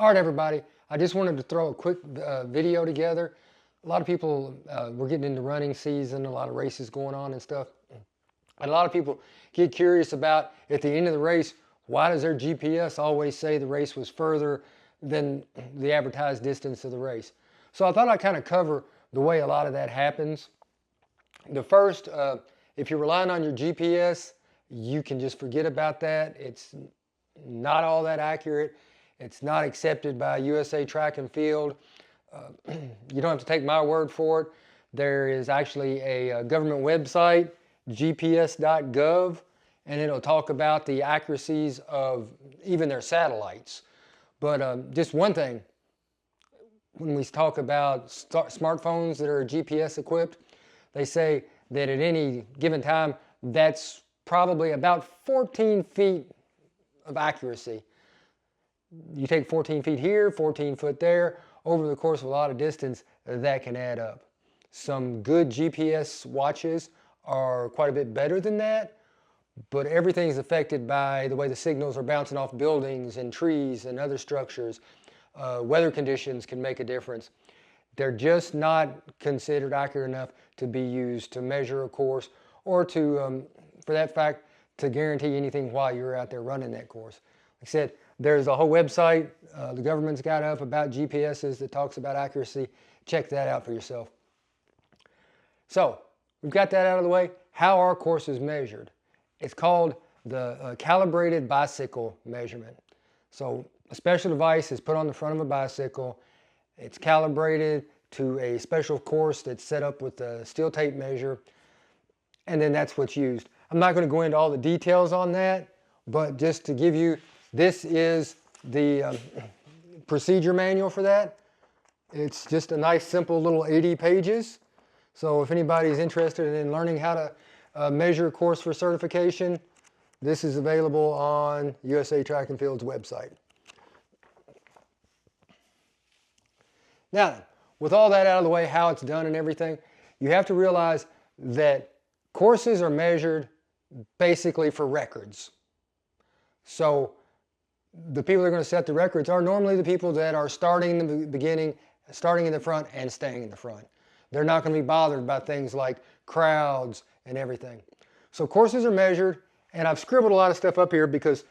All right, everybody, I just wanted to throw a quick video together. A lot of people, we're getting into running season, a lot of races going on and stuff. And a lot of people get curious about, at the end of the race, why does their GPS always say the race was further than the advertised distance of the race? So I thought I'd kind of cover the way a lot of that happens. The first, if you're relying on your GPS, you can just forget about that. It's not all that accurate. It's not accepted by USA Track and Field. You don't have to take my word for it. There is actually a government website, gps.gov, and it'll talk about the accuracies of even their satellites. But just one thing, when we talk about smartphones that are GPS equipped, they say that at any given time, that's probably about 14 feet of accuracy. You take 14 feet here, 14 foot there, over the course of a lot of distance, that can add up. Some good GPS watches are quite a bit better than that, but everything's affected by the way the signals are bouncing off buildings and trees and other structures. Weather conditions can make a difference. They're just not considered accurate enough to be used to measure a course or to, for that fact, to guarantee anything while you're out there running that course. Like I said, there's a whole website the government's got up about GPSs that talks about accuracy. Check that out for yourself. So we've got that out of the way. How are courses measured? It's called the calibrated bicycle measurement. So a special device is put on the front of a bicycle. It's calibrated to a special course that's set up with a steel tape measure, and then that's what's used. I'm not going to go into all the details on that, but just to give you, this is the procedure manual for that. It's just a nice simple little 80 pages. So if anybody's interested in learning how to measure a course for certification, this is available on USA Track and Field's website. Now, with all that out of the way, how it's done and everything, you have to realize that courses are measured basically for records. So the people that are going to set the records are normally the people that are starting in the beginning, starting in the front, and staying in the front. They're not going to be bothered by things like crowds and everything. So courses are measured, and I've scribbled a lot of stuff up here because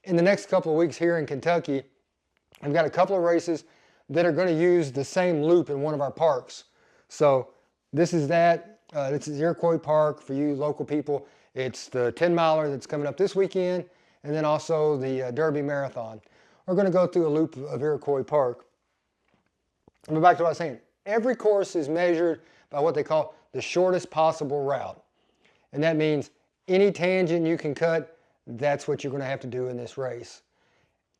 in the next couple of weeks here in Kentucky, I've got a couple of races that are going to use the same loop in one of our parks. So this is that. This is Iroquois Park for you local people. It's the 10-miler that's coming up this weekend, and then also the Derby Marathon. We're going to go through a loop of Iroquois Park. But back to what I was saying. Every course is measured by what they call the shortest possible route. And that means any tangent you can cut, that's what you're going to have to do in this race.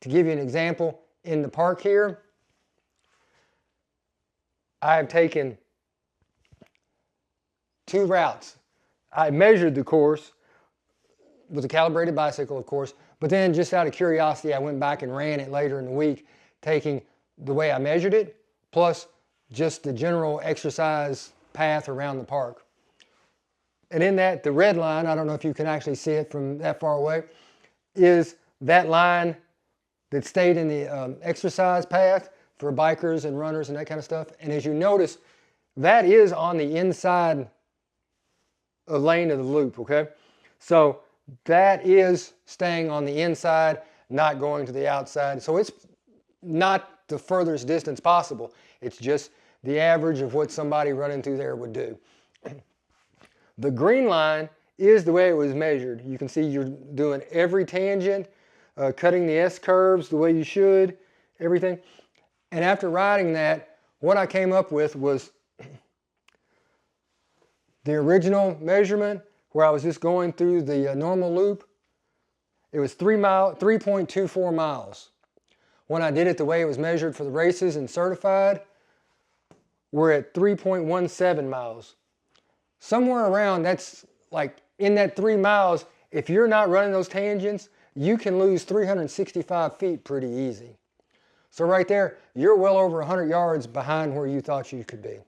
To give you an example, in the park here, I've taken two routes. I measured the course with a calibrated bicycle, of course, but then just out of curiosity, I went back and ran it later in the week, taking the way I measured it, plus just the general exercise path around the park. And in that, the red line, I don't know if you can actually see it from that far away, is that line that stayed in the exercise path for bikers and runners and that kind of stuff. And as you notice, that is on the inside lane of the loop, okay? So that is staying on the inside, not going to the outside. So it's not the furthest distance possible. It's just the average of what somebody running through there would do. The green line is the way it was measured. You can see you're doing every tangent, cutting the S-curves the way you should, everything. And after writing that, what I came up with was the original measurement where I was just going through the normal loop. It was 3.24 miles. When I did it the way it was measured for the races and certified, we're at 3.17 miles. Somewhere around, that's like in that 3 miles, if you're not running those tangents, you can lose 365 feet pretty easy. So right there, you're well over 100 yards behind where you thought you could be.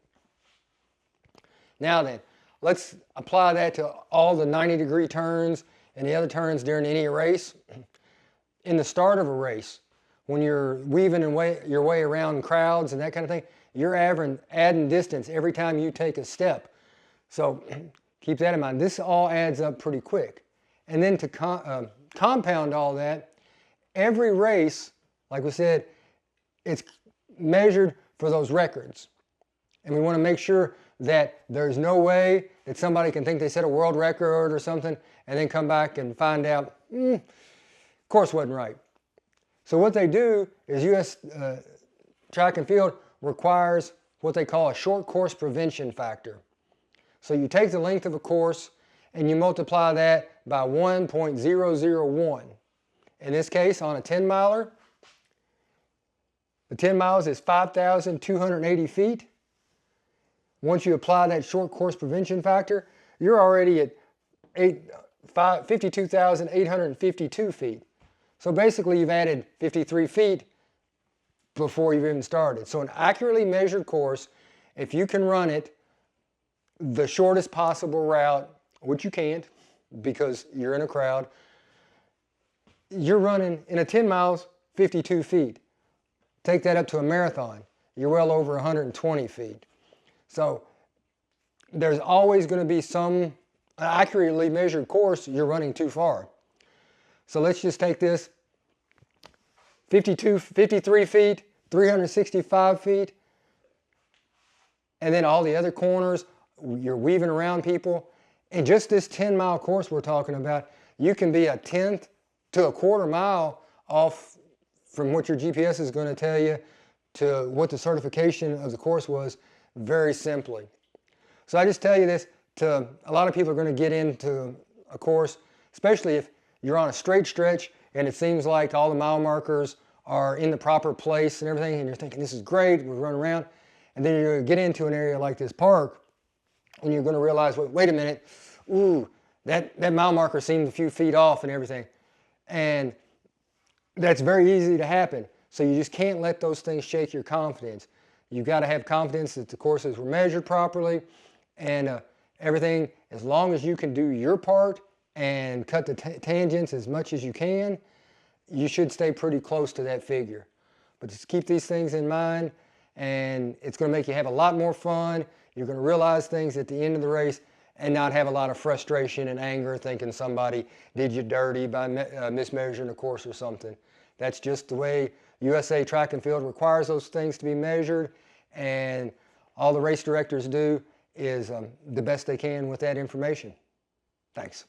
Now then, let's apply that to all the 90-degree turns and the other turns during any race. In the start of a race, when you're weaving your way around crowds and that kind of thing, you're adding distance every time you take a step. So keep that in mind. This all adds up pretty quick. And then to compound all that, every race, like we said, it's measured for those records. And we want to make sure that there's no way that somebody can think they set a world record or something and then come back and find out, course wasn't right. So what they do is U.S. Track and Field requires what they call a short course prevention factor. So you take the length of a course and you multiply that by 1.001. In this case, on a 10 miler, the 10 miles is 5,280 feet. Once you apply that short course prevention factor, you're already at 52,852 feet. So basically you've added 53 feet before you've even started. So an accurately measured course, if you can run it the shortest possible route, which you can't because you're in a crowd, you're running in a 10 miles, 52 feet. Take that up to a marathon, you're well over 120 feet. So there's always going to be some accurately measured course you're running too far. So let's just take this 53 feet, 365 feet, and then all the other corners, you're weaving around people. And just this 10-mile course we're talking about, you can be a tenth to a quarter mile off from what your GPS is going to tell you to what the certification of the course was, very simply. So I just tell you this, a lot of people are going to get into a course, especially if you're on a straight stretch and it seems like all the mile markers are in the proper place and everything, and you're thinking, this is great, we're running around. And then you're going to get into an area like this park, and you're going to realize, wait a minute, that mile marker seemed a few feet off and everything. And that's very easy to happen. So you just can't let those things shake your confidence. You've got to have confidence that the courses were measured properly, and everything, as long as you can do your part and cut the tangents as much as you can, you should stay pretty close to that figure. But just keep these things in mind, and it's going to make you have a lot more fun. You're going to realize things at the end of the race and not have a lot of frustration and anger thinking somebody did you dirty by mismeasuring the course or something. That's just the way USA Track and Field requires those things to be measured, and all the race directors do is the best they can with that information. Thanks.